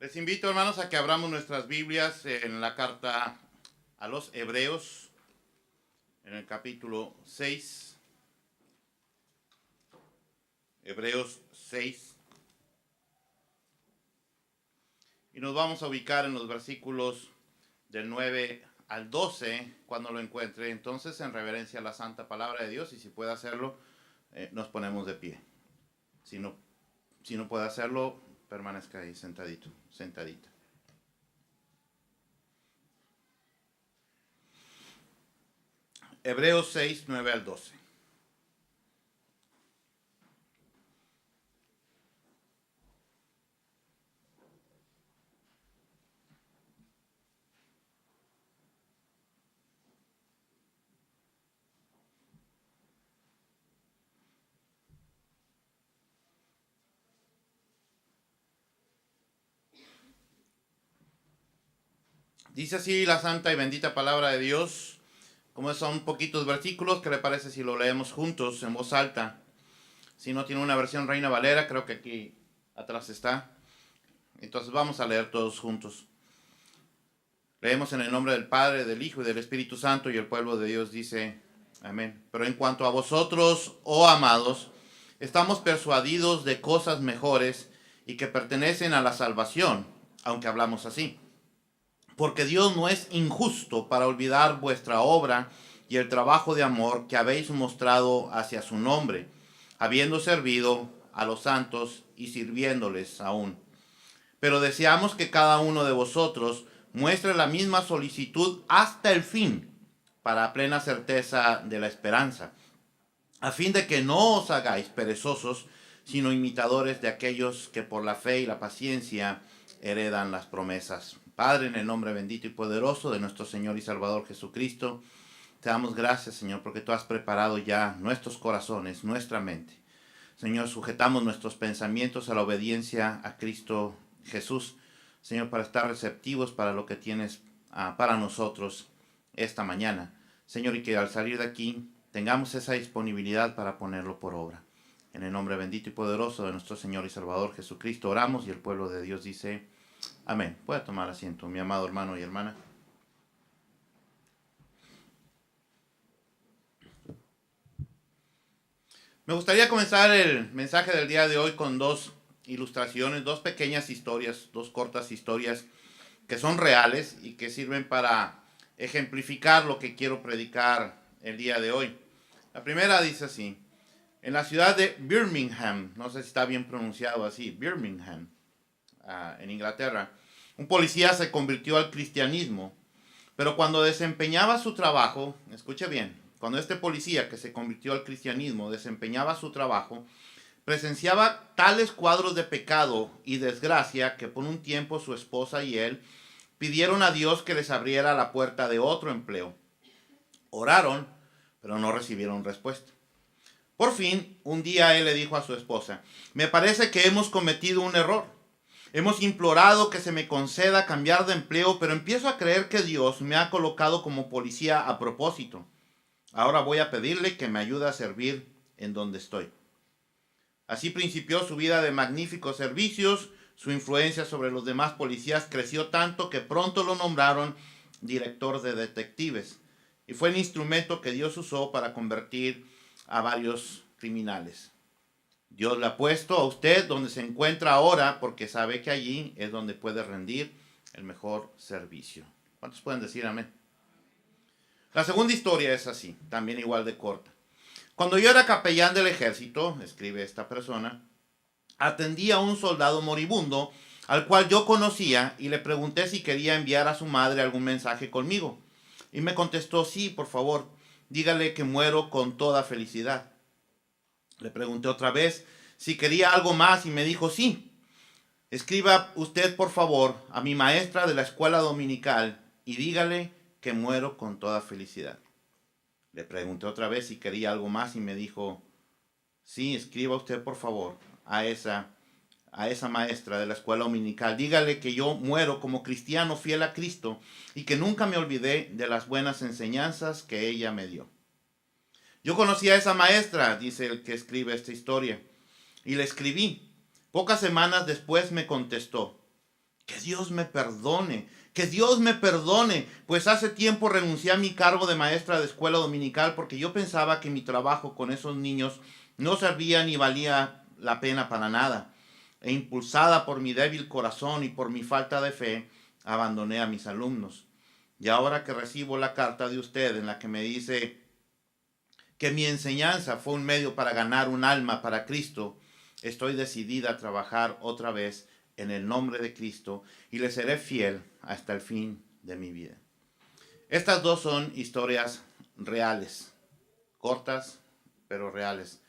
Les invito, hermanos, a que abramos nuestras Biblias en la carta a los Hebreos, en el capítulo 6. Hebreos 6. Y nos vamos a ubicar en los versículos del 9 al 12, cuando lo encuentre. Entonces, en reverencia a la santa palabra de Dios, y si puede hacerlo, nos ponemos de pie. Si no puede hacerlo, permanezca ahí sentadita. Hebreos 6, 9 al 12. Dice así la santa y bendita palabra de Dios. Como son poquitos versículos, ¿qué le parece si lo leemos juntos en voz alta? Si no tiene una versión Reina Valera, creo que aquí atrás está. Entonces vamos a leer todos juntos. Leemos en el nombre del Padre, del Hijo y del Espíritu Santo, y el pueblo de Dios dice amén. Pero en cuanto a vosotros, oh amados, estamos persuadidos de cosas mejores y que pertenecen a la salvación, aunque hablamos así. Porque Dios no es injusto para olvidar vuestra obra y el trabajo de amor que habéis mostrado hacia su nombre, habiendo servido a los santos y sirviéndoles aún. Pero deseamos que cada uno de vosotros muestre la misma solicitud hasta el fin, para plena certeza de la esperanza, a fin de que no os hagáis perezosos, sino imitadores de aquellos que por la fe y la paciencia heredan las promesas. Padre, en el nombre bendito y poderoso de nuestro Señor y Salvador Jesucristo, te damos gracias, Señor, porque tú has preparado ya nuestros corazones, nuestra mente. Señor, sujetamos nuestros pensamientos a la obediencia a Cristo Jesús, Señor, para estar receptivos para lo que tienes para nosotros esta mañana. Señor, y que al salir de aquí tengamos esa disponibilidad para ponerlo por obra. En el nombre bendito y poderoso de nuestro Señor y Salvador Jesucristo oramos, y el pueblo de Dios dice amén. Puede tomar asiento, mi amado hermano y hermana. Me gustaría comenzar el mensaje del día de hoy con dos ilustraciones, dos pequeñas historias, dos cortas historias que son reales y que sirven para ejemplificar lo que quiero predicar el día de hoy. La primera dice así: en la ciudad de Birmingham, no sé si está bien pronunciado así, Birmingham, en Inglaterra, un policía se convirtió al cristianismo, pero cuando desempeñaba su trabajo, escuche bien, cuando este policía que se convirtió al cristianismo desempeñaba su trabajo, presenciaba tales cuadros de pecado y desgracia que por un tiempo su esposa y él pidieron a Dios que les abriera la puerta de otro empleo. Oraron, pero no recibieron respuesta. Por fin, un día él le dijo a su esposa: me parece que hemos cometido un error. Hemos implorado que se me conceda cambiar de empleo, pero empiezo a creer que Dios me ha colocado como policía a propósito. Ahora voy a pedirle que me ayude a servir en donde estoy. Así principió su vida de magníficos servicios. Su influencia sobre los demás policías creció tanto que pronto lo nombraron director de detectives, y fue el instrumento que Dios usó para convertir a varios criminales. Dios le ha puesto a usted donde se encuentra ahora porque sabe que allí es donde puede rendir el mejor servicio. ¿Cuántos pueden decir amén? La segunda historia es así, también igual de corta. Cuando yo era capellán del ejército, escribe esta persona, atendí a un soldado moribundo al cual yo conocía y le pregunté si quería enviar a su madre algún mensaje conmigo. Y me contestó: sí, por favor, dígale que muero con toda felicidad. Le pregunté otra vez si quería algo más y me dijo: sí. Escriba usted, por favor, a mi maestra de la escuela dominical y dígale que muero con toda felicidad. Le pregunté otra vez si quería algo más y me dijo: sí, escriba usted, por favor, a esa maestra de la escuela dominical. Dígale que yo muero como cristiano fiel a Cristo y que nunca me olvidé de las buenas enseñanzas que ella me dio. Yo conocí a esa maestra, dice el que escribe esta historia, y le escribí. Pocas semanas después me contestó: Que Dios me perdone, que Dios me perdone, pues hace tiempo renuncié a mi cargo de maestra de escuela dominical porque yo pensaba que mi trabajo con esos niños no servía ni valía la pena para nada. E impulsada por mi débil corazón y por mi falta de fe, abandoné a mis alumnos. Y ahora que recibo la carta de usted en la que me dice que mi enseñanza fue un medio para ganar un alma para Cristo, estoy decidida a trabajar otra vez en el nombre de Cristo y le seré fiel hasta el fin de mi vida. Estas dos son historias reales, cortas pero reales.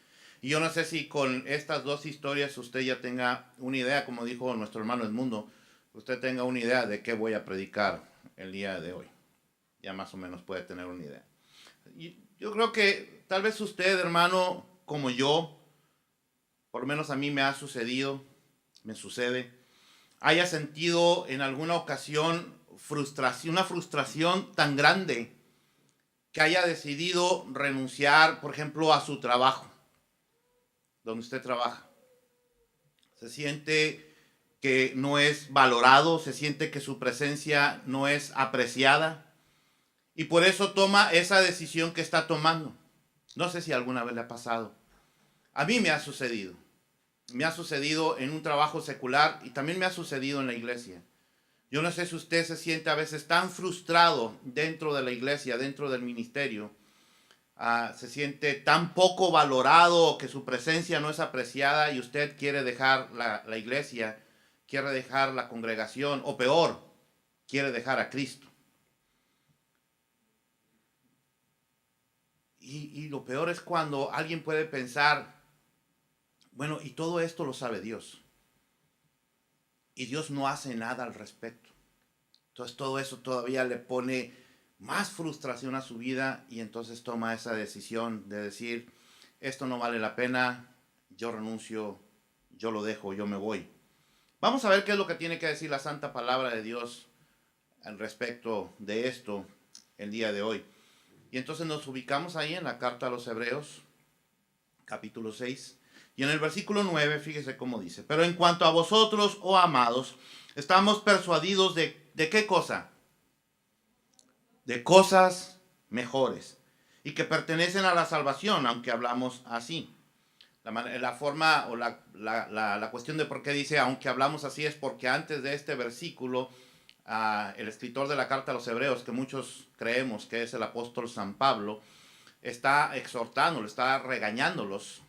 Y yo no sé si con estas dos historias usted ya tenga una idea, como dijo nuestro hermano Edmundo, usted tenga una idea de qué voy a predicar el día de hoy. Ya más o menos puede tener una idea. Y yo creo que tal vez usted, hermano, como yo, por lo menos a mí me ha sucedido, me sucede, haya sentido en alguna ocasión una frustración tan grande que haya decidido renunciar, por ejemplo, a su trabajo, donde usted trabaja. Se siente que no es valorado, se siente que su presencia no es apreciada y por eso toma esa decisión que está tomando. No sé si alguna vez le ha pasado. A mí me ha sucedido. Me ha sucedido en un trabajo secular y también me ha sucedido en la iglesia. Yo no sé si usted se siente a veces tan frustrado dentro de la iglesia, dentro del ministerio, se siente tan poco valorado, que su presencia no es apreciada y usted quiere dejar la iglesia, quiere dejar la congregación, o peor, quiere dejar a Cristo. Y lo peor es cuando alguien puede pensar, bueno, y todo esto lo sabe Dios. Y Dios no hace nada al respecto. Entonces todo eso todavía le pone más frustración a su vida y entonces toma esa decisión de decir, esto no vale la pena, yo renuncio, yo lo dejo, yo me voy. Vamos a ver qué es lo que tiene que decir la santa palabra de Dios al respecto de esto el día de hoy. Y entonces nos ubicamos ahí en la carta a los Hebreos, capítulo 6. Y en el versículo 9, fíjese cómo dice, pero en cuanto a vosotros, oh amados, estamos persuadidos ¿de qué cosa? De cosas mejores y que pertenecen a la salvación, aunque hablamos así. La forma o la cuestión de por qué dice aunque hablamos así es porque antes de este versículo, el escritor de la carta a los Hebreos, que muchos creemos que es el apóstol San Pablo, está exhortando, está regañándolos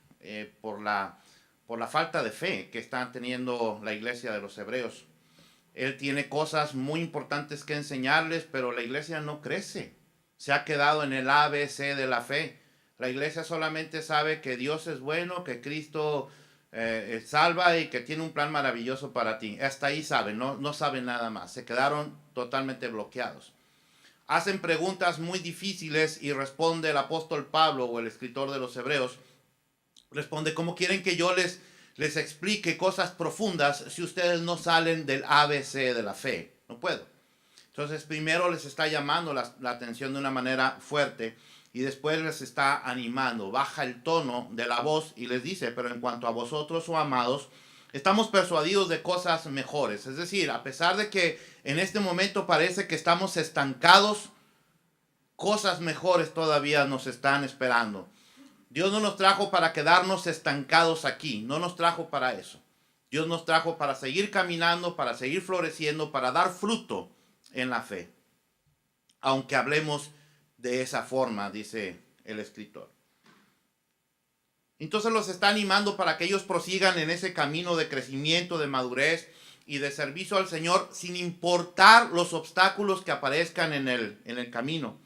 por la falta de fe que está teniendo la iglesia de los hebreos. Él tiene cosas muy importantes que enseñarles, pero la iglesia no crece. Se ha quedado en el ABC de la fe. La iglesia solamente sabe que Dios es bueno, que Cristo salva y que tiene un plan maravilloso para ti. Hasta ahí saben, no saben nada más. Se quedaron totalmente bloqueados. Hacen preguntas muy difíciles y responde el apóstol Pablo o el escritor de los Hebreos. Responde, ¿cómo quieren que yo les explique cosas profundas si ustedes no salen del ABC de la fe? No puedo. Entonces primero les está llamando la atención de una manera fuerte y después les está animando. Baja el tono de la voz y les dice, pero en cuanto a vosotros, oh amados, estamos persuadidos de cosas mejores. Es decir, a pesar de que en este momento parece que estamos estancados, cosas mejores todavía nos están esperando. Dios no nos trajo para quedarnos estancados aquí, no nos trajo para eso. Dios nos trajo para seguir caminando, para seguir floreciendo, para dar fruto en la fe. Aunque hablemos de esa forma, dice el escritor. Entonces los está animando para que ellos prosigan en ese camino de crecimiento, de madurez y de servicio al Señor, sin importar los obstáculos que aparezcan en el camino.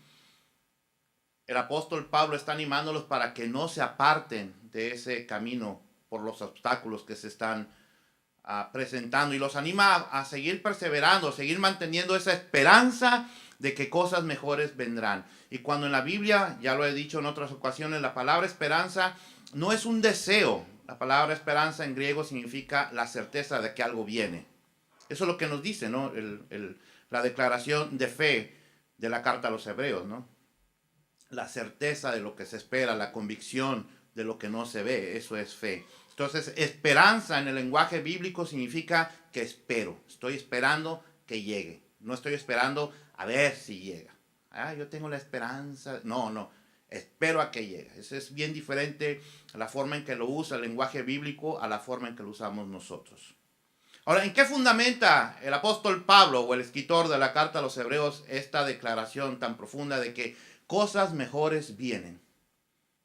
El apóstol Pablo está animándolos para que no se aparten de ese camino por los obstáculos que se están presentando y los anima a seguir perseverando, a seguir manteniendo esa esperanza de que cosas mejores vendrán. Y cuando en la Biblia, ya lo he dicho en otras ocasiones, la palabra esperanza no es un deseo. La palabra esperanza en griego significa la certeza de que algo viene. Eso es lo que nos dice, ¿no? La declaración de fe de la carta a los Hebreos, ¿no? La certeza de lo que se espera, la convicción de lo que no se ve, eso es fe. Entonces, esperanza en el lenguaje bíblico significa que espero. Estoy esperando que llegue. No estoy esperando a ver si llega. Yo tengo la esperanza. No. Espero a que llegue. Eso es bien diferente a la forma en que lo usa el lenguaje bíblico a la forma en que lo usamos nosotros. Ahora, ¿en qué fundamenta el apóstol Pablo o el escritor de la carta a los Hebreos esta declaración tan profunda de que cosas mejores vienen?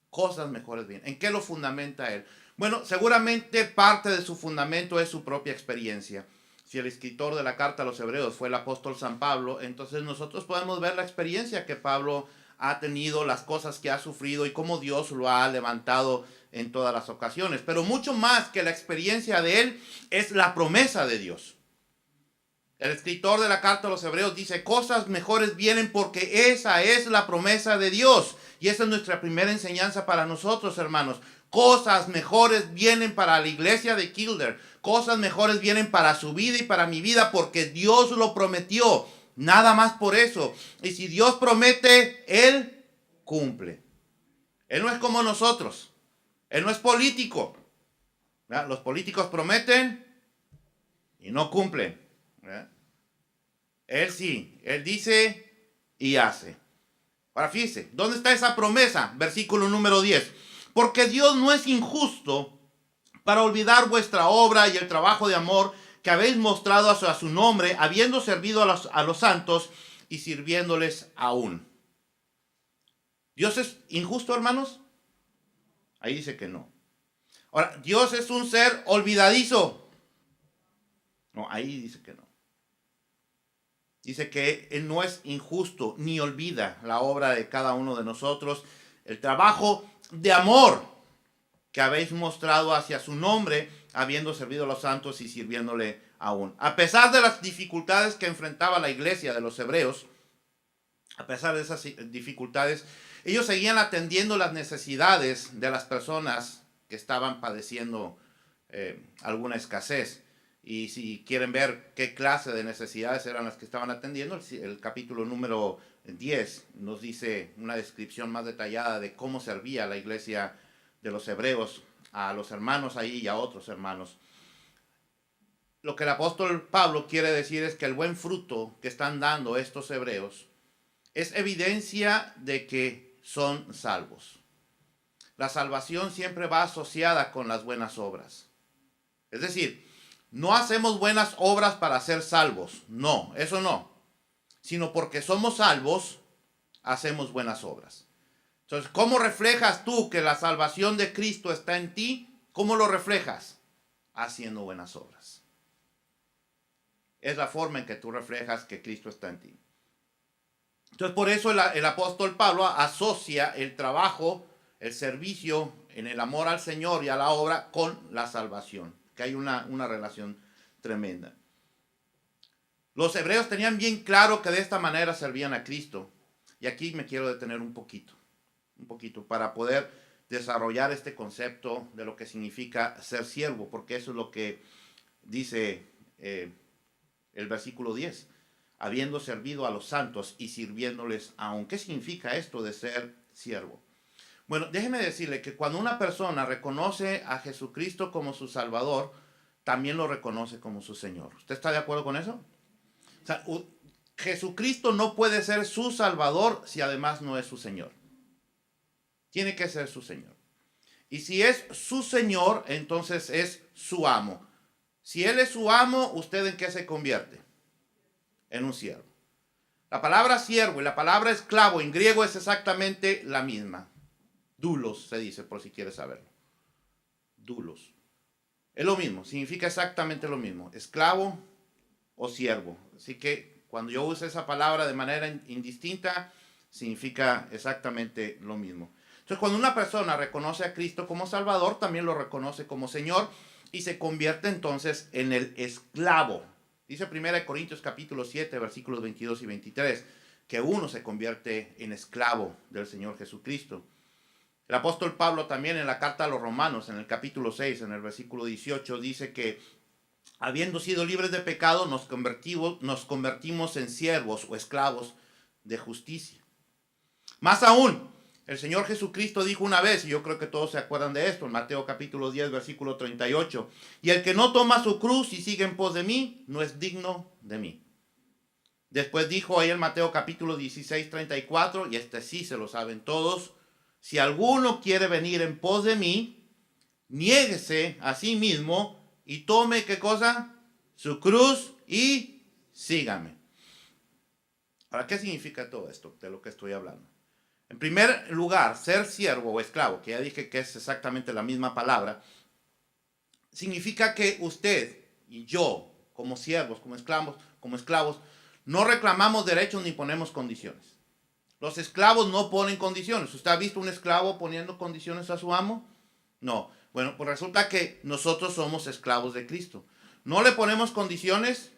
Cosas mejores vienen. ¿En qué lo fundamenta él? Bueno, seguramente parte de su fundamento es su propia experiencia. Si el escritor de la carta a los Hebreos fue el apóstol San Pablo, entonces nosotros podemos ver la experiencia que Pablo ha tenido, las cosas que ha sufrido y cómo Dios lo ha levantado en todas las ocasiones. Pero mucho más que la experiencia de él es la promesa de Dios. El escritor de la carta a los Hebreos dice, cosas mejores vienen porque esa es la promesa de Dios. Y esa es nuestra primera enseñanza para nosotros, hermanos. Cosas mejores vienen para la iglesia de Kildare. Cosas mejores vienen para su vida y para mi vida porque Dios lo prometió. Nada más por eso. Y si Dios promete, Él cumple. Él no es como nosotros. Él no es político. ¿Verdad? Los políticos prometen y no cumplen. ¿Verdad? Él sí. Él dice y hace. Ahora fíjese, ¿dónde está esa promesa? Versículo número 10. Porque Dios no es injusto para olvidar vuestra obra y el trabajo de amor que habéis mostrado a su nombre, habiendo servido a los santos y sirviéndoles aún. ¿Dios es injusto, hermanos? Ahí dice que no. Ahora, ¿Dios es un ser olvidadizo? No, ahí dice que no. Dice que Él no es injusto ni olvida la obra de cada uno de nosotros, el trabajo de amor que habéis mostrado hacia su nombre, habiendo servido a los santos y sirviéndole aún. A pesar de las dificultades que enfrentaba la iglesia de los hebreos, a pesar de esas dificultades, ellos seguían atendiendo las necesidades de las personas que estaban padeciendo alguna escasez. Y si quieren ver qué clase de necesidades eran las que estaban atendiendo, el capítulo número 10 nos dice una descripción más detallada de cómo servía la iglesia de los hebreos a los hermanos ahí y a otros hermanos. Lo que el apóstol Pablo quiere decir es que el buen fruto que están dando estos hebreos es evidencia de que son salvos. La salvación siempre va asociada con las buenas obras. Es decir, no hacemos buenas obras para ser salvos. No, eso no. Sino porque somos salvos, hacemos buenas obras. Entonces, ¿cómo reflejas tú que la salvación de Cristo está en ti? ¿Cómo lo reflejas? Haciendo buenas obras. Es la forma en que tú reflejas que Cristo está en ti. Entonces, por eso el apóstol Pablo asocia el trabajo, el servicio en el amor al Señor y a la obra con la salvación. Que hay una relación tremenda. Los hebreos tenían bien claro que de esta manera servían a Cristo. Y aquí me quiero detener un poquito, para poder desarrollar este concepto de lo que significa ser siervo, porque eso es lo que dice el versículo 10. Habiendo servido a los santos y sirviéndoles aún. ¿Qué significa esto de ser siervo? Bueno, déjeme decirle que cuando una persona reconoce a Jesucristo como su Salvador, también lo reconoce como su Señor. ¿Usted está de acuerdo con eso? O sea, Jesucristo no puede ser su Salvador si además no es su Señor. Tiene que ser su Señor. Y si es su Señor, entonces es su amo. Si Él es su amo, ¿usted en qué se convierte? En un siervo. La palabra siervo y la palabra esclavo en griego es exactamente la misma. Doulos se dice, por si quieres saberlo. Doulos. Es lo mismo, significa exactamente lo mismo. Esclavo o siervo. Así que cuando yo uso esa palabra de manera indistinta, significa exactamente lo mismo. Entonces, cuando una persona reconoce a Cristo como Salvador, también lo reconoce como Señor y se convierte entonces en el esclavo. Dice 1 Corintios capítulo 7, versículos 22 y 23, que uno se convierte en esclavo del Señor Jesucristo. El apóstol Pablo también en la carta a los Romanos, en el capítulo 6, en el versículo 18, dice que habiendo sido libres de pecado, nos convertimos en siervos o esclavos de justicia. Más aún, El Señor Jesucristo dijo una vez, y yo creo que todos se acuerdan de esto, en Mateo capítulo 10, versículo 38, y el que no toma su cruz y sigue en pos de mí, no es digno de mí. Después dijo ahí en Mateo capítulo 16, 34, y este sí se lo saben todos, si alguno quiere venir en pos de mí, niéguese a sí mismo y tome, ¿qué cosa? Su cruz y sígame. Ahora, ¿qué significa todo esto de lo que estoy hablando? En primer lugar, ser siervo o esclavo, que ya dije que es exactamente la misma palabra, significa que usted y yo, como siervos, como esclavos, no reclamamos derechos ni ponemos condiciones. Los esclavos no ponen condiciones. ¿Usted ha visto un esclavo poniendo condiciones a su amo? No. Bueno, pues resulta que nosotros somos esclavos de Cristo. No le ponemos condiciones,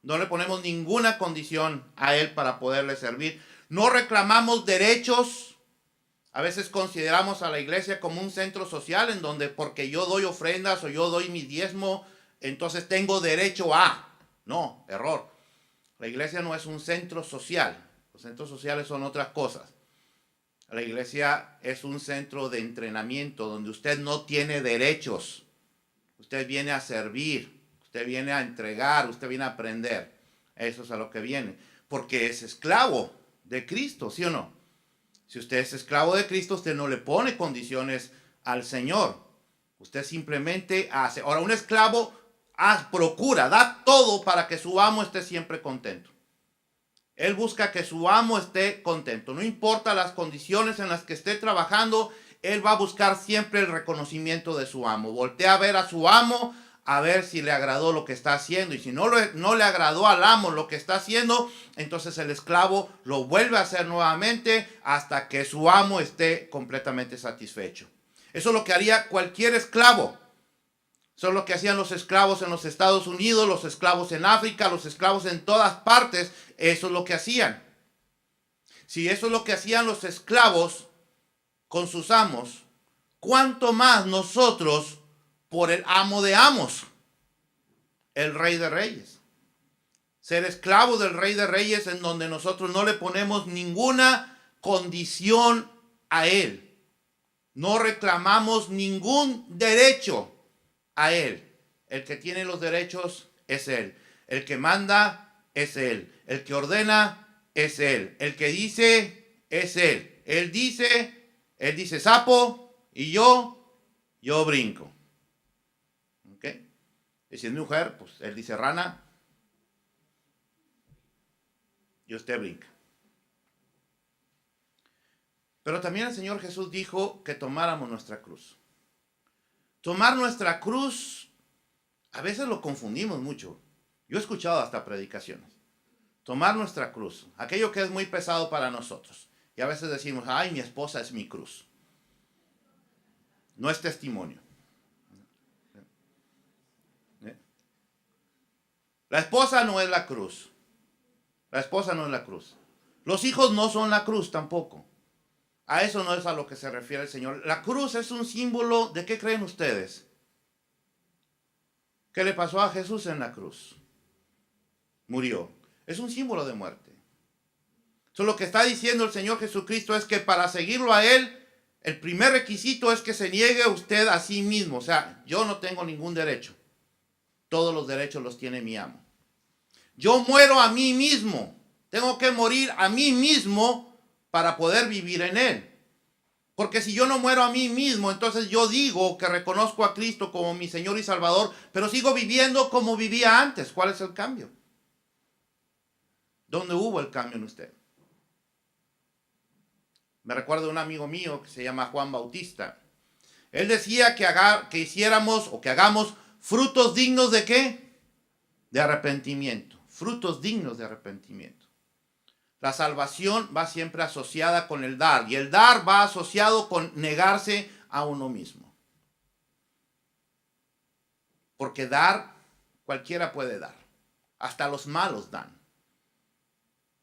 no le ponemos ninguna condición a Él para poderle servir. No reclamamos derechos. A veces consideramos a la iglesia como un centro social en donde porque yo doy ofrendas o yo doy mi diezmo, entonces tengo derecho a. No, error. La iglesia no es un centro social. Los centros sociales son otras cosas. La iglesia es un centro de entrenamiento donde usted no tiene derechos. Usted viene a servir, usted viene a entregar, usted viene a aprender. Eso es a lo que viene. Porque es esclavo de Cristo, ¿sí o no? Si usted es esclavo de Cristo, usted no le pone condiciones al Señor. Usted simplemente hace. Ahora, un esclavo procura, da todo para que su amo esté siempre contento. Él busca que su amo esté contento. No importa las condiciones en las que esté trabajando, él va a buscar siempre el reconocimiento de su amo. Voltea a ver a su amo, a ver si le agradó lo que está haciendo. Y si no le agradó al amo lo que está haciendo, entonces el esclavo lo vuelve a hacer nuevamente hasta que su amo esté completamente satisfecho. Eso es lo que haría cualquier esclavo. Eso es lo que hacían los esclavos en los Estados Unidos, los esclavos en África, los esclavos en todas partes. Eso es lo que hacían. Si eso es lo que hacían los esclavos con sus amos, ¿cuánto más nosotros por el amo de amos, el Rey de Reyes? Ser esclavo del Rey de Reyes en donde nosotros no le ponemos ninguna condición a él. No reclamamos ningún derecho a él. El que tiene los derechos es él. El que manda es él. El que ordena es él. El que dice es él. Él dice sapo y yo brinco. ¿Ok? Y si es mujer, pues él dice rana y usted brinca. Pero también el Señor Jesús dijo que tomáramos nuestra cruz. Tomar nuestra cruz, a veces lo confundimos mucho. Yo he escuchado hasta predicaciones. Tomar nuestra cruz, aquello que es muy pesado para nosotros. Y a veces decimos, ay, mi esposa es mi cruz. No es testimonio. La esposa no es la cruz. La esposa no es la cruz. Los hijos no son la cruz tampoco. A eso no es a lo que se refiere el Señor. La cruz es un símbolo de ¿qué creen ustedes? ¿Qué le pasó a Jesús en la cruz? Murió. Es un símbolo de muerte. Eso lo que está diciendo el Señor Jesucristo es que para seguirlo a Él, el primer requisito es que se niegue usted a sí mismo. O sea, yo no tengo ningún derecho. Todos los derechos los tiene mi amo. Yo muero a mí mismo. Tengo que morir a mí mismo para poder vivir en Él. Porque si yo no muero a mí mismo, entonces yo digo que reconozco a Cristo como mi Señor y Salvador, pero sigo viviendo como vivía antes. ¿Cuál es el cambio? ¿Dónde hubo el cambio en usted? Me recuerdo de un amigo mío que se llama Juan Bautista. Él decía que hiciéramos o que hagamos frutos dignos de ¿qué? De arrepentimiento. Frutos dignos de arrepentimiento. La salvación va siempre asociada con el dar. Y el dar va asociado con negarse a uno mismo. Porque dar, cualquiera puede dar. Hasta los malos dan.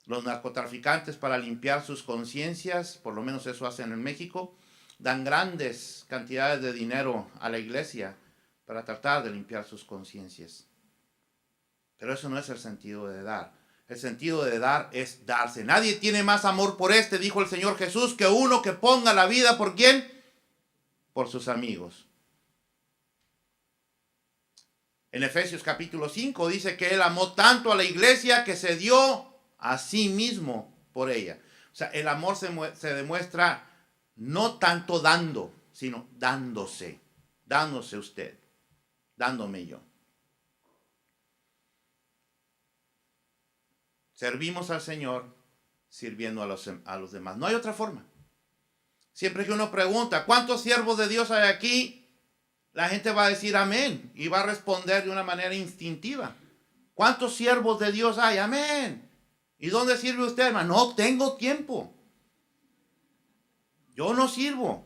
Los narcotraficantes, para limpiar sus conciencias, por lo menos eso hacen en México, dan grandes cantidades de dinero a la iglesia para tratar de limpiar sus conciencias. Pero eso no es el sentido de dar. El sentido de dar es darse. Nadie tiene más amor por dijo el Señor Jesús, que uno que ponga la vida ¿por quién? Por sus amigos. En Efesios capítulo 5 dice que Él amó tanto a la iglesia que se dio a sí mismo por ella. O sea, el amor se demuestra no tanto dando, sino dándose. Dándose usted, dándome yo. Servimos al Señor sirviendo a los demás. No hay otra forma. Siempre que uno pregunta, ¿cuántos siervos de Dios hay aquí? La gente va a decir amén y va a responder de una manera instintiva. ¿Cuántos siervos de Dios hay? Amén. ¿Y dónde sirve usted, hermano? No tengo tiempo. Yo no sirvo.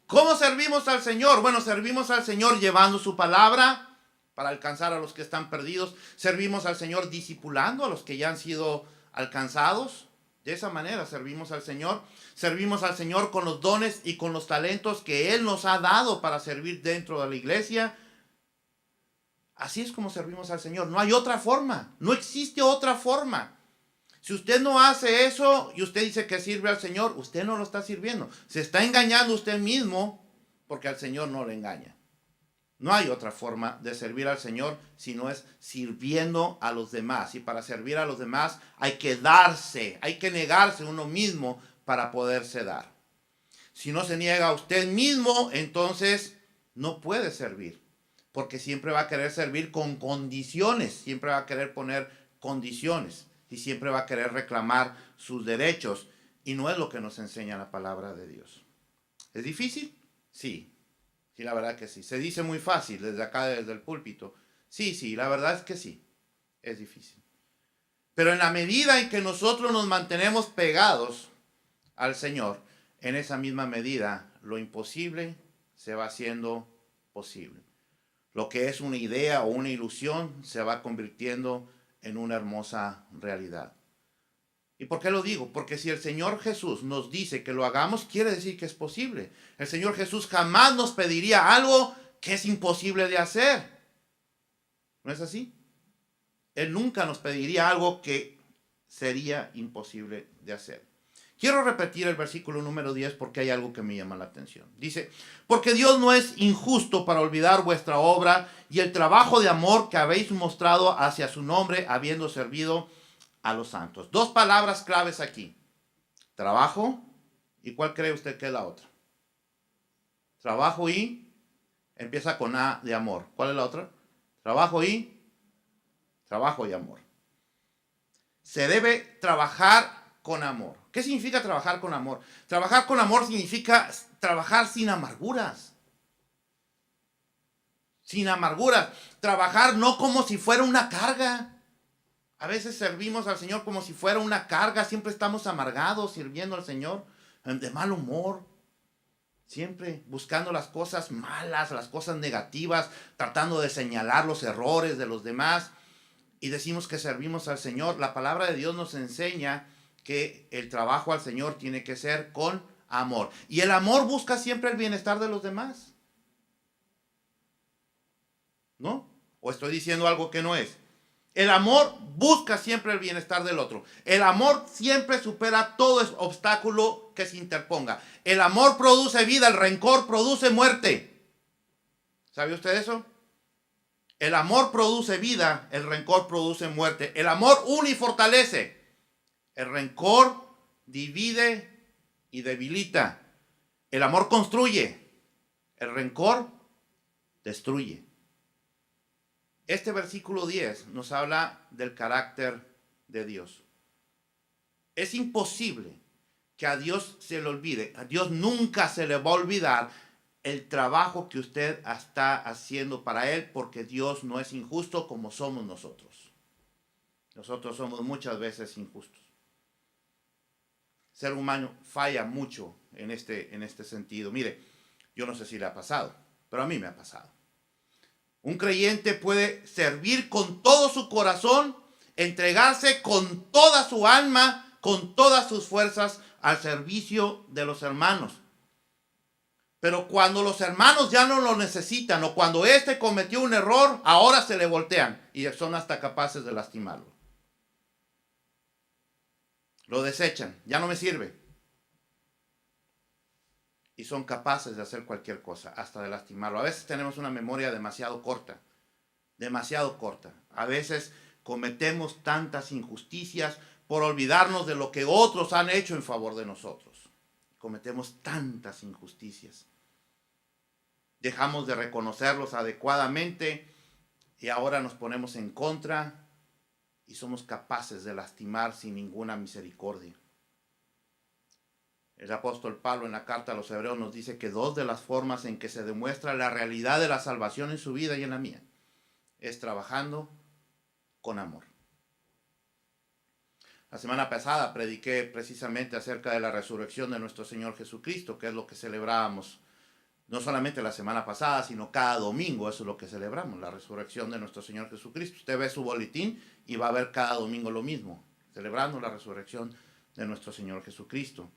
¿Cómo servimos al Señor? Bueno, servimos al Señor llevando su palabra para alcanzar a los que están perdidos. Servimos al Señor discipulando a los que ya han sido alcanzados. De esa manera servimos al Señor. Servimos al Señor con los dones y con los talentos que Él nos ha dado para servir dentro de la iglesia. Así es como servimos al Señor. No hay otra forma. No existe otra forma. Si usted no hace eso y usted dice que sirve al Señor, usted no lo está sirviendo. Se está engañando usted mismo porque al Señor no le engaña. No hay otra forma de servir al Señor si no es sirviendo a los demás. Y para servir a los demás hay que darse, hay que negarse uno mismo para poderse dar. Si no se niega a usted mismo, entonces no puede servir. Porque siempre va a querer servir con condiciones, siempre va a querer poner condiciones y siempre va a querer reclamar sus derechos. Y no es lo que nos enseña la palabra de Dios. ¿Es difícil? Sí. Sí, la verdad que sí. Se dice muy fácil desde acá, desde el púlpito. Sí, la verdad es que sí. Es difícil. Pero en la medida en que nosotros nos mantenemos pegados al Señor, en esa misma medida, lo imposible se va haciendo posible. Lo que es una idea o una ilusión se va convirtiendo en una hermosa realidad. ¿Y por qué lo digo? Porque si el Señor Jesús nos dice que lo hagamos, quiere decir que es posible. El Señor Jesús jamás nos pediría algo que es imposible de hacer. ¿No es así? Él nunca nos pediría algo que sería imposible de hacer. Quiero repetir el versículo número 10 porque hay algo que me llama la atención. Dice, porque Dios no es injusto para olvidar vuestra obra y el trabajo de amor que habéis mostrado hacia su nombre, habiendo servido a los santos. Dos palabras claves aquí. Trabajo. ¿Y cuál cree usted que es la otra? Trabajo y empieza con A de amor. ¿Cuál es la otra? Trabajo y amor. Se debe trabajar con amor. ¿Qué significa trabajar con amor? Trabajar con amor significa trabajar sin amarguras. Sin amarguras. Trabajar no como si fuera una carga. A veces servimos al Señor como si fuera una carga. Siempre estamos amargados sirviendo al Señor. De mal humor. Siempre buscando las cosas malas, las cosas negativas. Tratando de señalar los errores de los demás. Y decimos que servimos al Señor. La palabra de Dios nos enseña que el trabajo al Señor tiene que ser con amor. Y el amor busca siempre el bienestar de los demás. ¿No? ¿O estoy diciendo algo que no es? El amor busca siempre el bienestar del otro. El amor siempre supera todo obstáculo que se interponga. El amor produce vida, el rencor produce muerte. ¿Sabe usted eso? El amor produce vida, el rencor produce muerte. El amor une y fortalece. El rencor divide y debilita. El amor construye. El rencor destruye. Este versículo 10 nos habla del carácter de Dios. Es imposible que a Dios se le olvide. A Dios nunca se le va a olvidar el trabajo que usted está haciendo para Él, porque Dios no es injusto como somos nosotros. Nosotros somos muchas veces injustos. El ser humano falla mucho en este sentido. Mire, yo no sé si le ha pasado, pero a mí me ha pasado. Un creyente puede servir con todo su corazón, entregarse con toda su alma, con todas sus fuerzas al servicio de los hermanos. Pero cuando los hermanos ya no lo necesitan o cuando éste cometió un error, ahora se le voltean y son hasta capaces de lastimarlo. Lo desechan, ya no me sirve. Y son capaces de hacer cualquier cosa, hasta de lastimarlo. A veces tenemos una memoria demasiado corta, demasiado corta. A veces cometemos tantas injusticias por olvidarnos de lo que otros han hecho en favor de nosotros. Cometemos tantas injusticias. Dejamos de reconocerlos adecuadamente y ahora nos ponemos en contra y somos capaces de lastimar sin ninguna misericordia. El apóstol Pablo en la carta a los Hebreos nos dice que dos de las formas en que se demuestra la realidad de la salvación en su vida y en la mía es trabajando con amor. La semana pasada prediqué precisamente acerca de la resurrección de nuestro Señor Jesucristo, que es lo que celebrábamos no solamente la semana pasada, sino cada domingo. Eso es lo que celebramos, la resurrección de nuestro Señor Jesucristo. Usted ve su boletín y va a ver cada domingo lo mismo, celebrando la resurrección de nuestro Señor Jesucristo.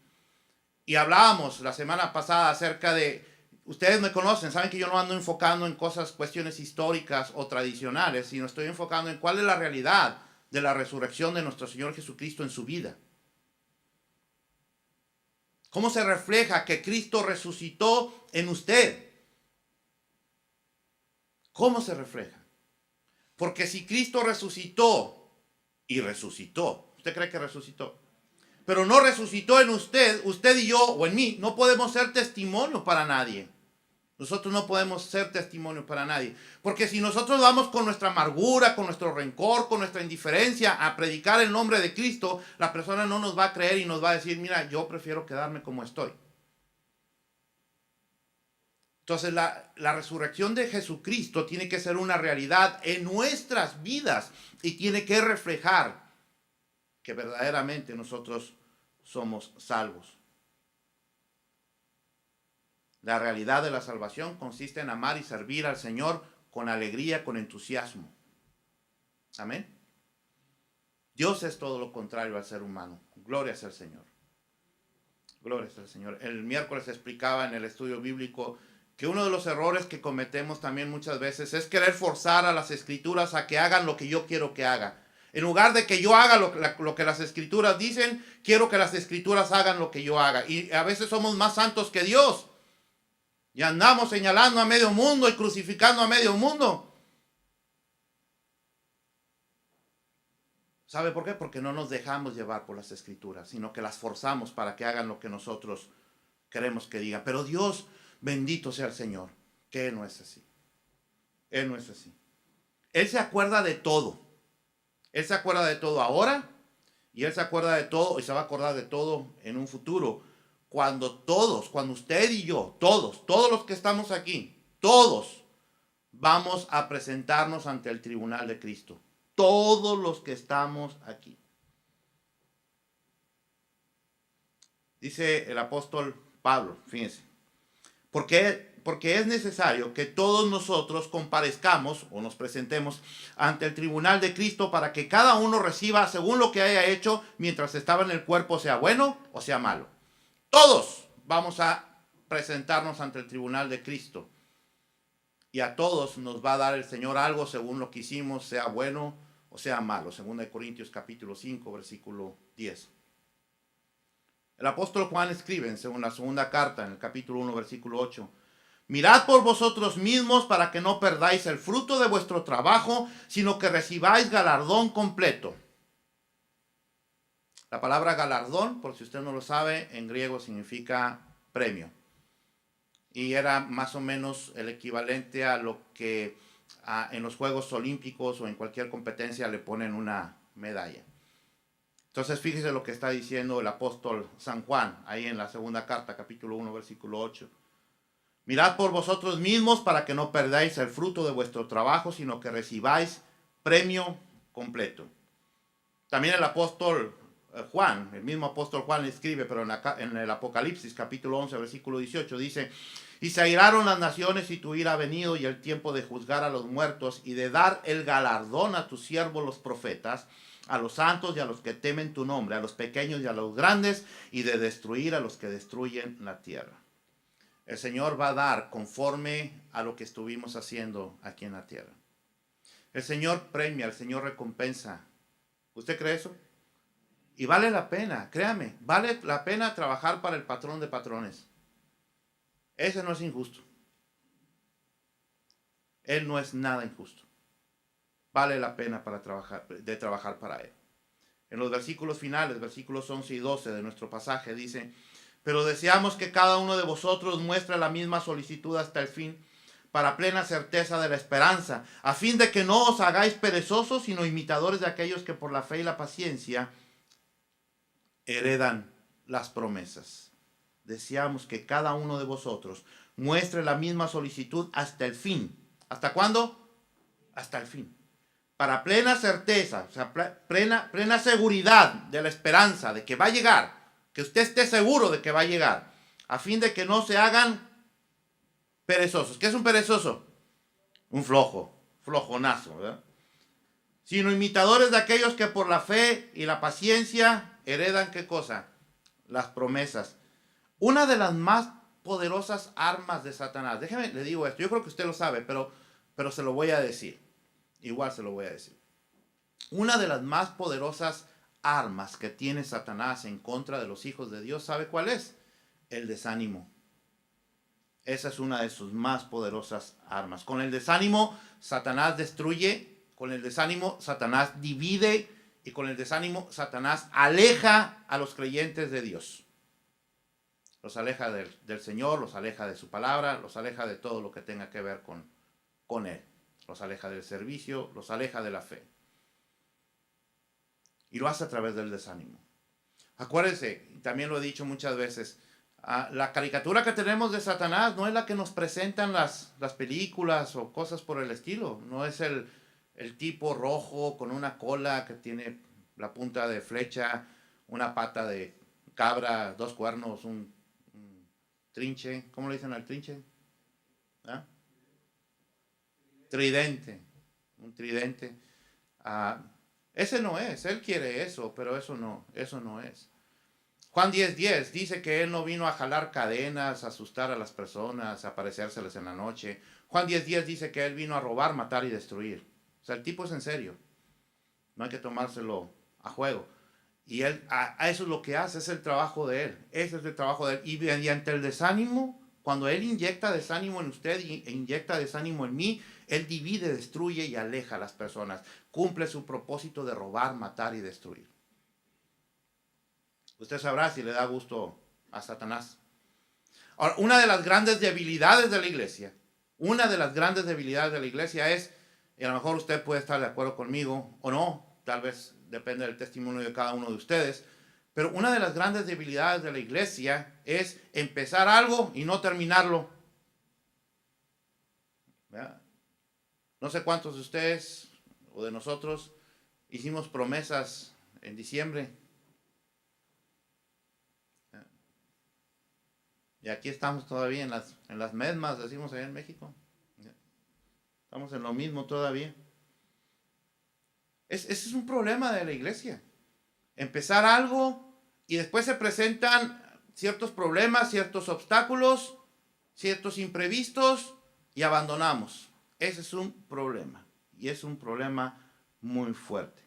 Y hablábamos la semana pasada acerca de, ustedes me conocen, saben que yo no ando enfocando en cuestiones históricas o tradicionales, sino estoy enfocando en cuál es la realidad de la resurrección de nuestro Señor Jesucristo en su vida. ¿Cómo se refleja que Cristo resucitó en usted? ¿Cómo se refleja? Porque si Cristo resucitó y resucitó, ¿usted cree que resucitó? Pero no resucitó en usted, usted y yo, o en mí, no podemos ser testimonio para nadie. Nosotros no podemos ser testimonio para nadie. Porque si nosotros vamos con nuestra amargura, con nuestro rencor, con nuestra indiferencia a predicar el nombre de Cristo, la persona no nos va a creer y nos va a decir, mira, yo prefiero quedarme como estoy. Entonces la resurrección de Jesucristo tiene que ser una realidad en nuestras vidas y tiene que reflejar que verdaderamente nosotros somos salvos. La realidad de la salvación consiste en amar y servir al Señor con alegría, con entusiasmo. Amén. Dios es todo lo contrario al ser humano. Gloria sea al Señor. Gloria sea al Señor. El miércoles explicaba en el estudio bíblico que uno de los errores que cometemos también muchas veces es querer forzar a las escrituras a que hagan lo que yo quiero que haga. En lugar de que yo haga lo que las escrituras dicen, quiero que las escrituras hagan lo que yo haga. Y a veces somos más santos que Dios. Y andamos señalando a medio mundo y crucificando a medio mundo. ¿Sabe por qué? Porque no nos dejamos llevar por las escrituras, sino que las forzamos para que hagan lo que nosotros queremos que digan. Pero Dios, bendito sea el Señor, que Él no es así. Él no es así. Él se acuerda de todo. Él se acuerda de todo ahora y Él se acuerda de todo y se va a acordar de todo en un futuro. Cuando usted y yo, todos los que estamos aquí, todos vamos a presentarnos ante el tribunal de Cristo. Todos los que estamos aquí. Dice el apóstol Pablo, fíjense, porque es necesario que todos nosotros comparezcamos o nos presentemos ante el tribunal de Cristo para que cada uno reciba según lo que haya hecho mientras estaba en el cuerpo, sea bueno o sea malo. Todos vamos a presentarnos ante el tribunal de Cristo. Y a todos nos va a dar el Señor algo según lo que hicimos, sea bueno o sea malo. 2 Corintios capítulo 5, versículo 10. El apóstol Juan escribe en la segunda carta, en el capítulo 1, versículo 8. Mirad por vosotros mismos para que no perdáis el fruto de vuestro trabajo, sino que recibáis galardón completo. La palabra galardón, por si usted no lo sabe, en griego significa premio. Y era más o menos el equivalente a lo que en los Juegos Olímpicos o en cualquier competencia le ponen una medalla. Entonces fíjese lo que está diciendo el apóstol San Juan, ahí en la segunda carta, capítulo 1, versículo 8. Mirad por vosotros mismos para que no perdáis el fruto de vuestro trabajo, sino que recibáis premio completo. También el apóstol Juan, el mismo apóstol Juan escribe, pero en el Apocalipsis capítulo 11, versículo 18, dice: y se airaron las naciones y tu ira ha venido y el tiempo de juzgar a los muertos y de dar el galardón a tus siervos los profetas, a los santos y a los que temen tu nombre, a los pequeños y a los grandes, y de destruir a los que destruyen la tierra. el Señor va a dar conforme a lo que estuvimos haciendo aquí en la tierra. El Señor premia, el Señor recompensa. ¿Usted cree eso? Y vale la pena, créame, vale la pena trabajar para el patrón de patrones. Ese no es injusto. Él no es nada injusto. Vale la pena trabajar para Él. En los versículos finales, versículos 11 y 12 de nuestro pasaje, dice: pero deseamos que cada uno de vosotros muestre la misma solicitud hasta el fin, para plena certeza de la esperanza, a fin de que no os hagáis perezosos, sino imitadores de aquellos que por la fe y la paciencia heredan las promesas. Deseamos que cada uno de vosotros muestre la misma solicitud hasta el fin. ¿Hasta cuándo? Hasta el fin. Para plena certeza, o sea, plena seguridad de la esperanza, de que va a llegar, que usted esté seguro de que va a llegar, a fin de que no se hagan perezosos. ¿Qué es un perezoso? Un flojonazo, ¿verdad? Sino imitadores de aquellos que por la fe y la paciencia heredan, ¿qué cosa? Las promesas. Una de las más poderosas armas de Satanás, déjeme, le digo esto, yo creo que usted lo sabe, pero se lo voy a decir. Igual se lo voy a decir. Una de las más poderosas armas que tiene Satanás en contra de los hijos de Dios, ¿sabe cuál es? El desánimo. Esa es una de sus más poderosas armas. Con el desánimo, Satanás destruye, con el desánimo, Satanás divide, y con el desánimo, Satanás aleja a los creyentes de Dios. Los aleja del Señor, los aleja de su palabra, los aleja de todo lo que tenga que ver con Él. Los aleja del servicio, los aleja de la fe. Y lo hace a través del desánimo. Acuérdense, también lo he dicho muchas veces, la caricatura que tenemos de Satanás no es la que nos presentan las películas o cosas por el estilo. No es el tipo rojo con una cola que tiene la punta de flecha, una pata de cabra, dos cuernos, un trinche. ¿Cómo le dicen al trinche? ¿Ah? Tridente, un tridente. Ese no es, él quiere eso, pero eso no es. Juan 10:10 dice que él no vino a jalar cadenas, a asustar a las personas, a aparecérseles en la noche. Juan 10:10 dice que él vino a robar, matar y destruir. O sea, el tipo es en serio. No hay que tomárselo a juego. Y él, a eso es lo que hace, es el trabajo de él. Ese es el trabajo de él. Y mediante el desánimo, cuando él inyecta desánimo en usted e inyecta desánimo en mí, él divide, destruye y aleja a las personas. Cumple su propósito de robar, matar y destruir. Usted sabrá si le da gusto a Satanás. Ahora, una de las grandes debilidades de la iglesia, es, y a lo mejor usted puede estar de acuerdo conmigo o no, tal vez depende del testimonio de cada uno de ustedes, pero una de las grandes debilidades de la iglesia es empezar algo y no terminarlo. ¿Verdad? No sé cuántos de ustedes o de nosotros hicimos promesas en diciembre. Y aquí estamos todavía en las mismas, decimos allá en México. Estamos en lo mismo todavía. Ese es un problema de la iglesia. Empezar algo y después se presentan ciertos problemas, ciertos obstáculos, ciertos imprevistos y abandonamos. Ese es un problema. Y es un problema muy fuerte.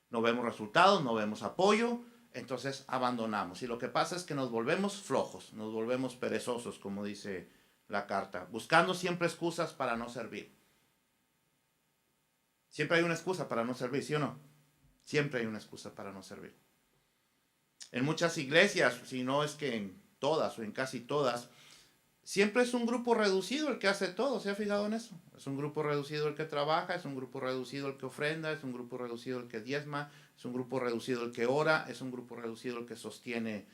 No vemos resultados, no vemos apoyo, entonces abandonamos. Y lo que pasa es que nos volvemos flojos, nos volvemos perezosos, como dice la carta, buscando siempre excusas para no servir. Siempre hay una excusa para no servir, ¿sí o no? Siempre hay una excusa para no servir. En muchas iglesias, si no es que en todas o en casi todas, siempre es un grupo reducido el que hace todo. ¿Se ha fijado en eso? Es un grupo reducido el que trabaja, es un grupo reducido el que ofrenda, es un grupo reducido el que diezma, es un grupo reducido el que ora, es un grupo reducido el que sostiene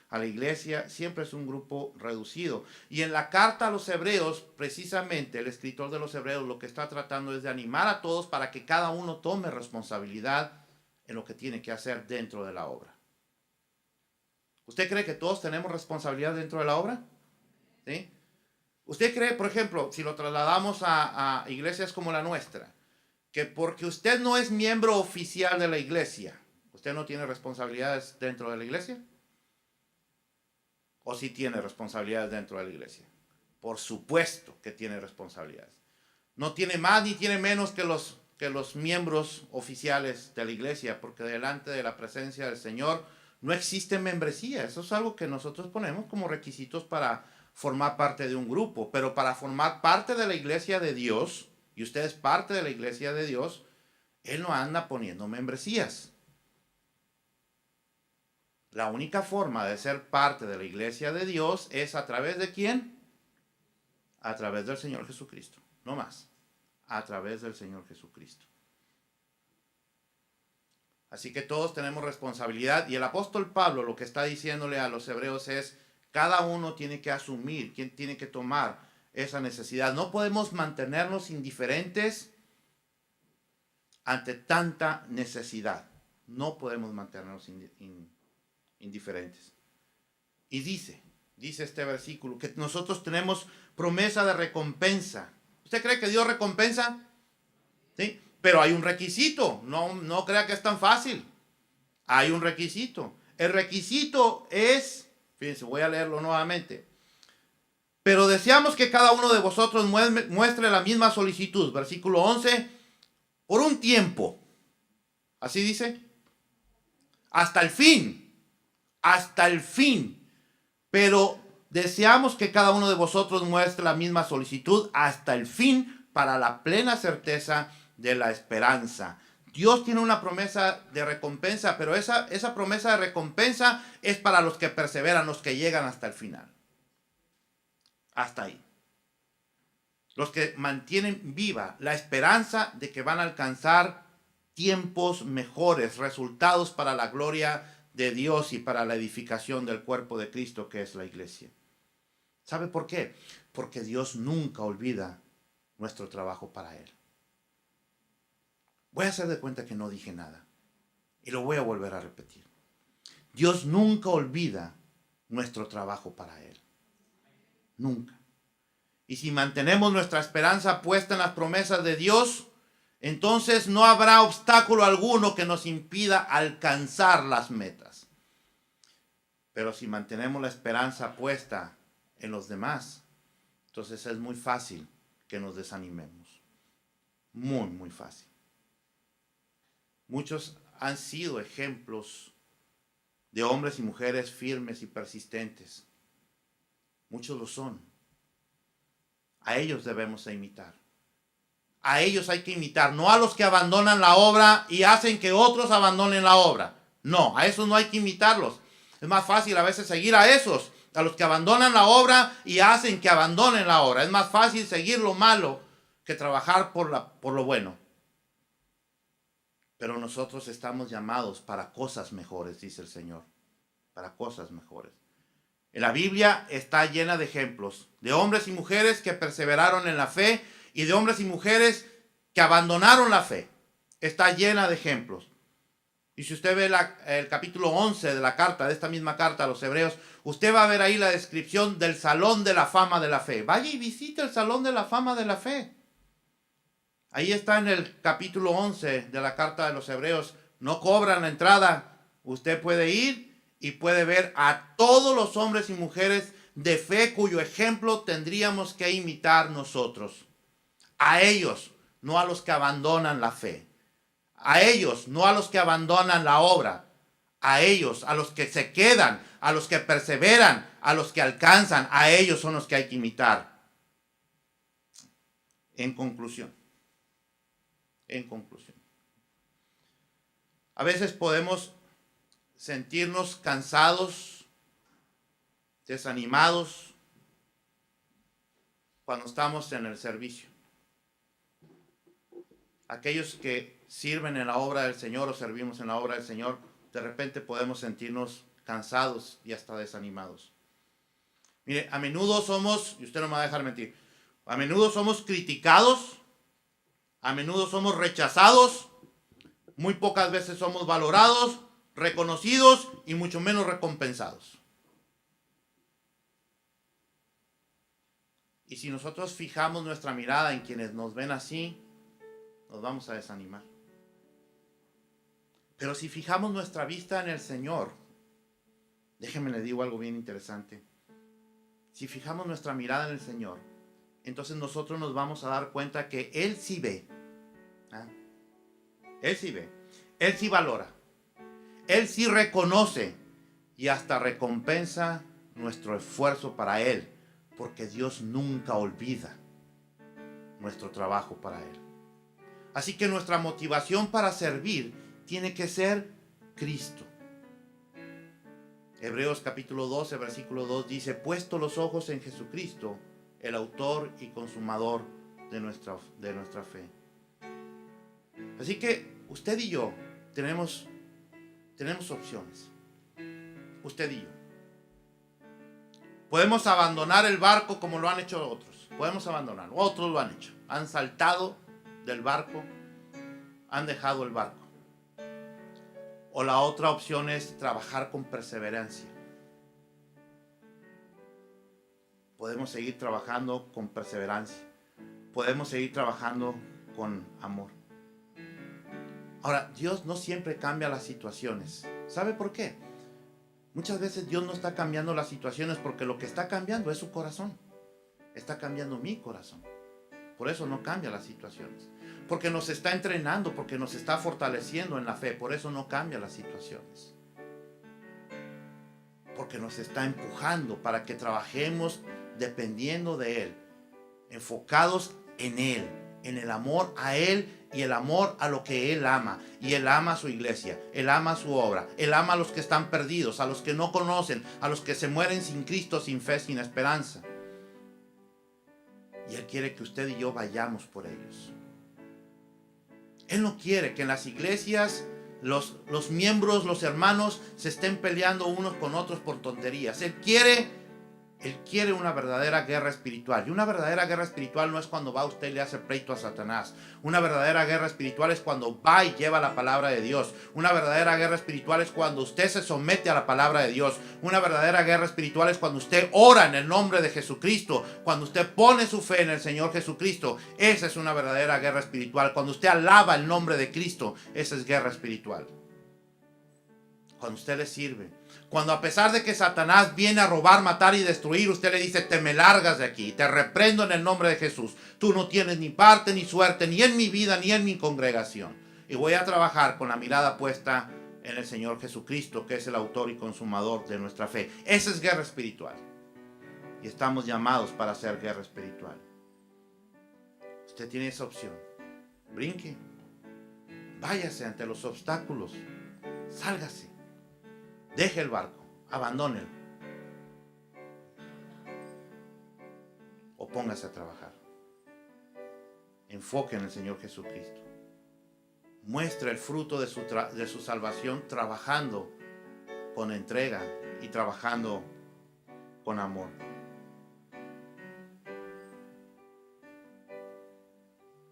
a la iglesia. Siempre es un grupo reducido. Y en la carta a los hebreos, precisamente el escritor de los hebreos lo que está tratando es de animar a todos para que cada uno tome responsabilidad en lo que tiene que hacer dentro de la obra. ¿Usted cree que todos tenemos responsabilidad dentro de la obra? ¿Sí? ¿Usted cree, por ejemplo, si lo trasladamos a iglesias como la nuestra, que porque usted no es miembro oficial de la iglesia, usted no tiene responsabilidades dentro de la iglesia? ¿O sí tiene responsabilidades dentro de la iglesia? Por supuesto que tiene responsabilidades. No tiene más ni tiene menos que los miembros oficiales de la iglesia, porque delante de la presencia del Señor no existe membresía. Eso es algo que nosotros ponemos como requisitos para formar parte de un grupo, pero para formar parte de la iglesia de Dios, y usted es parte de la iglesia de Dios, Él no anda poniendo membresías. La única forma de ser parte de la iglesia de Dios es a través de ¿quién? A través del Señor Jesucristo, no más. A través del Señor Jesucristo. Así que todos tenemos responsabilidad, y el apóstol Pablo lo que está diciéndole a los hebreos es: cada uno tiene que asumir, tiene que tomar esa necesidad. No podemos mantenernos indiferentes ante tanta necesidad. No podemos mantenernos indiferentes. Y dice este versículo que nosotros tenemos promesa de recompensa. ¿Usted cree que Dios recompensa? ¿Sí? Pero hay un requisito. No crea que es tan fácil. Hay un requisito. El requisito es, fíjense, voy a leerlo nuevamente. Pero deseamos que cada uno de vosotros muestre la misma solicitud. Versículo 11. Por un tiempo. Así dice. Hasta el fin. Hasta el fin. Pero deseamos que cada uno de vosotros muestre la misma solicitud hasta el fin, para la plena certeza de la esperanza. Dios tiene una promesa de recompensa, pero esa promesa de recompensa es para los que perseveran, los que llegan hasta el final. Hasta ahí. Los que mantienen viva la esperanza de que van a alcanzar tiempos mejores, resultados para la gloria de Dios y para la edificación del cuerpo de Cristo, que es la iglesia. ¿Sabe por qué? Porque Dios nunca olvida nuestro trabajo para Él. Voy a hacer de cuenta que no dije nada y lo voy a volver a repetir. Dios nunca olvida nuestro trabajo para Él. Nunca. Y si mantenemos nuestra esperanza puesta en las promesas de Dios, entonces no habrá obstáculo alguno que nos impida alcanzar las metas. Pero si mantenemos la esperanza puesta en los demás, entonces es muy fácil que nos desanimemos. Muy, muy fácil. Muchos han sido ejemplos de hombres y mujeres firmes y persistentes. Muchos lo son. A ellos debemos imitar. A ellos hay que imitar, no a los que abandonan la obra y hacen que otros abandonen la obra. No, a esos no hay que imitarlos. Es más fácil a veces seguir a esos, a los que abandonan la obra y hacen que abandonen la obra. Es más fácil seguir lo malo que trabajar por lo bueno. Pero nosotros estamos llamados para cosas mejores, dice el Señor. Para cosas mejores. En la Biblia está llena de ejemplos de hombres y mujeres que perseveraron en la fe y de hombres y mujeres que abandonaron la fe. Está llena de ejemplos. Y si usted ve el capítulo 11 de la carta, de esta misma carta a los hebreos, usted va a ver ahí la descripción del Salón de la Fama de la Fe. Vaya y visite el Salón de la Fama de la Fe. Ahí está en el capítulo 11 de la carta de los hebreos. No cobran la entrada. Usted puede ir y puede ver a todos los hombres y mujeres de fe cuyo ejemplo tendríamos que imitar nosotros. A ellos, no a los que abandonan la fe. A ellos, no a los que abandonan la obra. A ellos, a los que se quedan, a los que perseveran, a los que alcanzan. A ellos son los que hay que imitar. En conclusión. A veces podemos sentirnos cansados, desanimados, cuando estamos en el servicio. Aquellos que sirven en la obra del Señor o servimos en la obra del Señor, de repente podemos sentirnos cansados y hasta desanimados. Mire, a menudo somos, y usted no me va a dejar mentir, a menudo somos criticados, a menudo somos rechazados, muy pocas veces somos valorados, reconocidos y mucho menos recompensados. Y si nosotros fijamos nuestra mirada en quienes nos ven así, nos vamos a desanimar. Pero si fijamos nuestra vista en el Señor, déjenme le digo algo bien interesante. si fijamos nuestra mirada en el Señor, entonces nosotros nos vamos a dar cuenta que Él sí ve. ¿Ah? Él sí ve. Él sí valora. Él sí reconoce y hasta recompensa nuestro esfuerzo para Él, porque Dios nunca olvida nuestro trabajo para Él. Así que nuestra motivación para servir tiene que ser Cristo. Hebreos capítulo 12, versículo 2 dice: puesto los ojos en Jesucristo, el autor y consumador de nuestra fe. Así que usted y yo tenemos opciones. Usted y yo. Podemos abandonar el barco como lo han hecho otros. Podemos abandonarlo. Otros lo han hecho. Han saltado del barco. Han dejado el barco. O la otra opción es trabajar con perseverancia. Podemos seguir trabajando con perseverancia. Podemos seguir trabajando con amor. Ahora, Dios no siempre cambia las situaciones. ¿Sabe por qué? Muchas veces Dios no está cambiando las situaciones porque lo que está cambiando es su corazón. Está cambiando mi corazón. Por eso no cambia las situaciones. Porque nos está entrenando, porque nos está fortaleciendo en la fe. Por eso no cambia las situaciones. Porque nos está empujando para que trabajemos dependiendo de Él. Enfocados en Él. En el amor a Él y el amor a lo que Él ama. Y Él ama a su iglesia. Él ama a su obra. Él ama a los que están perdidos, a los que no conocen, a los que se mueren sin Cristo, sin fe, sin esperanza. Y Él quiere que usted y yo vayamos por ellos. Él no quiere que en las iglesias los miembros, los hermanos se estén peleando unos con otros por tonterías. Él quiere una verdadera guerra espiritual. Y una verdadera guerra espiritual no es cuando va usted y le hace pleito a Satanás. Una verdadera guerra espiritual es cuando va y lleva la palabra de Dios. Una verdadera guerra espiritual es cuando usted se somete a la palabra de Dios. Una verdadera guerra espiritual es cuando usted ora en el nombre de Jesucristo. Cuando usted pone su fe en el Señor Jesucristo. Esa es una verdadera guerra espiritual. Cuando usted alaba el nombre de Cristo. Esa es guerra espiritual. Cuando usted le sirve. Cuando a pesar de que Satanás viene a robar, matar y destruir, usted le dice: te me largas de aquí, te reprendo en el nombre de Jesús. Tú no tienes ni parte ni suerte, ni en mi vida, ni en mi congregación. Y voy a trabajar con la mirada puesta en el Señor Jesucristo, que es el autor y consumador de nuestra fe. Esa es guerra espiritual. Y estamos llamados para hacer guerra espiritual. Usted tiene esa opción. Brinque. Váyase ante los obstáculos. Sálgase. Deje el barco, abandónelo. O póngase a trabajar. Enfoque en el Señor Jesucristo. Muestre el fruto de su salvación trabajando con entrega y trabajando con amor.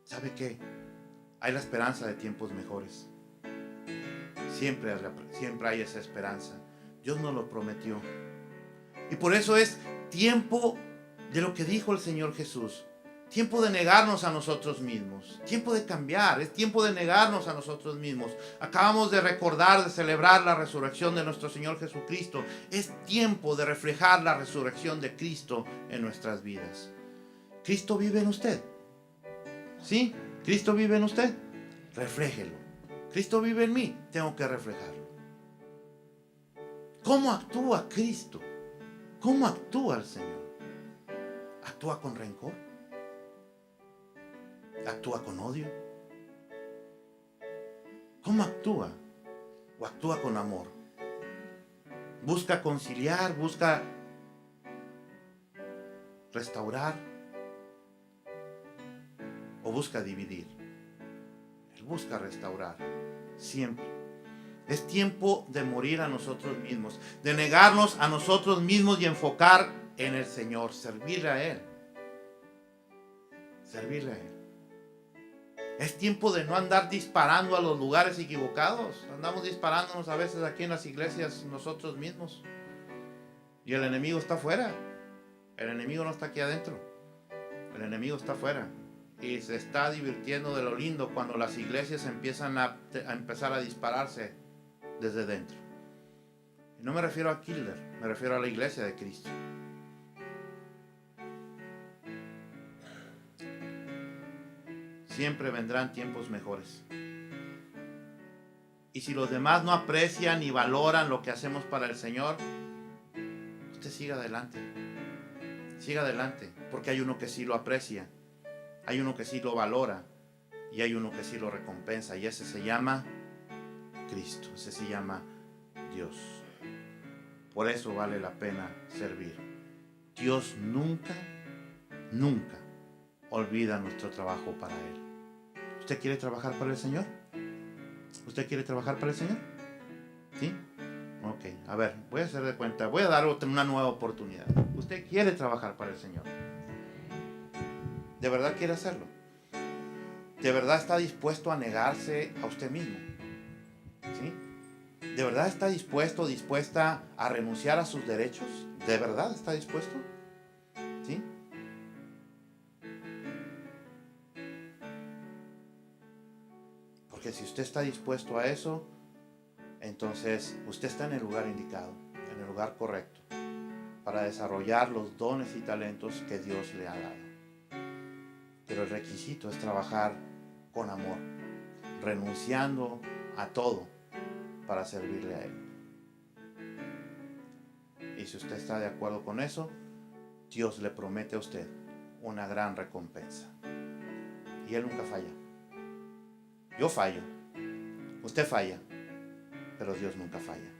¿Sabe qué? Hay la esperanza de tiempos mejores. Siempre hay esa esperanza. Dios nos lo prometió. Y por eso es tiempo de lo que dijo el Señor Jesús. Tiempo de negarnos a nosotros mismos. Tiempo de cambiar. Es tiempo de negarnos a nosotros mismos. Acabamos de recordar, de celebrar la resurrección de nuestro Señor Jesucristo. Es tiempo de reflejar la resurrección de Cristo en nuestras vidas. ¿Cristo vive en usted? ¿Sí? ¿Cristo vive en usted? Refléjelo. Cristo vive en mí, tengo que reflejarlo. ¿Cómo actúa Cristo? ¿Cómo actúa el Señor? ¿Actúa con rencor? ¿Actúa con odio? ¿Cómo actúa? ¿O actúa con amor? ¿Busca conciliar? ¿Busca restaurar? ¿O busca dividir? Él busca restaurar. Siempre. Es tiempo de morir a nosotros mismos, de negarnos a nosotros mismos y enfocar en el Señor, servirle a Él. Servirle a Él. Es tiempo de no andar disparando a los lugares equivocados. Andamos disparándonos a veces aquí en las iglesias nosotros mismos. Y el enemigo está afuera. El enemigo no está aquí adentro. El enemigo está afuera. Y se está divirtiendo de lo lindo cuando las iglesias empiezan a empezar a dispararse desde dentro. Y no me refiero a Kilder, me refiero a la iglesia de Cristo. siempre vendrán tiempos mejores. Y si los demás no aprecian y valoran lo que hacemos para el Señor, usted siga adelante. Siga adelante, porque hay uno que sí lo aprecia, hay uno que sí lo valora y hay uno que sí lo recompensa, y ese se llama Cristo, ese se llama Dios. Por eso vale la pena servir. Dios nunca olvida nuestro trabajo para Él. ¿Usted quiere trabajar para el Señor? ¿Usted quiere trabajar para el Señor? ¿Sí? Ok, a ver, voy a hacer de cuenta, voy a dar una nueva oportunidad. ¿Usted quiere trabajar para el Señor? ¿De verdad quiere hacerlo? ¿De verdad está dispuesto a negarse a usted mismo? ¿Sí? ¿De verdad está dispuesta a renunciar a sus derechos? ¿De verdad está dispuesto? ¿Sí? Porque si usted está dispuesto a eso, entonces usted está en el lugar indicado, en el lugar correcto, para desarrollar los dones y talentos que Dios le ha dado. Pero el requisito es trabajar con amor, renunciando a todo para servirle a Él. Y si usted está de acuerdo con eso, Dios le promete a usted una gran recompensa. Y Él nunca falla. Yo fallo, usted falla, pero Dios nunca falla.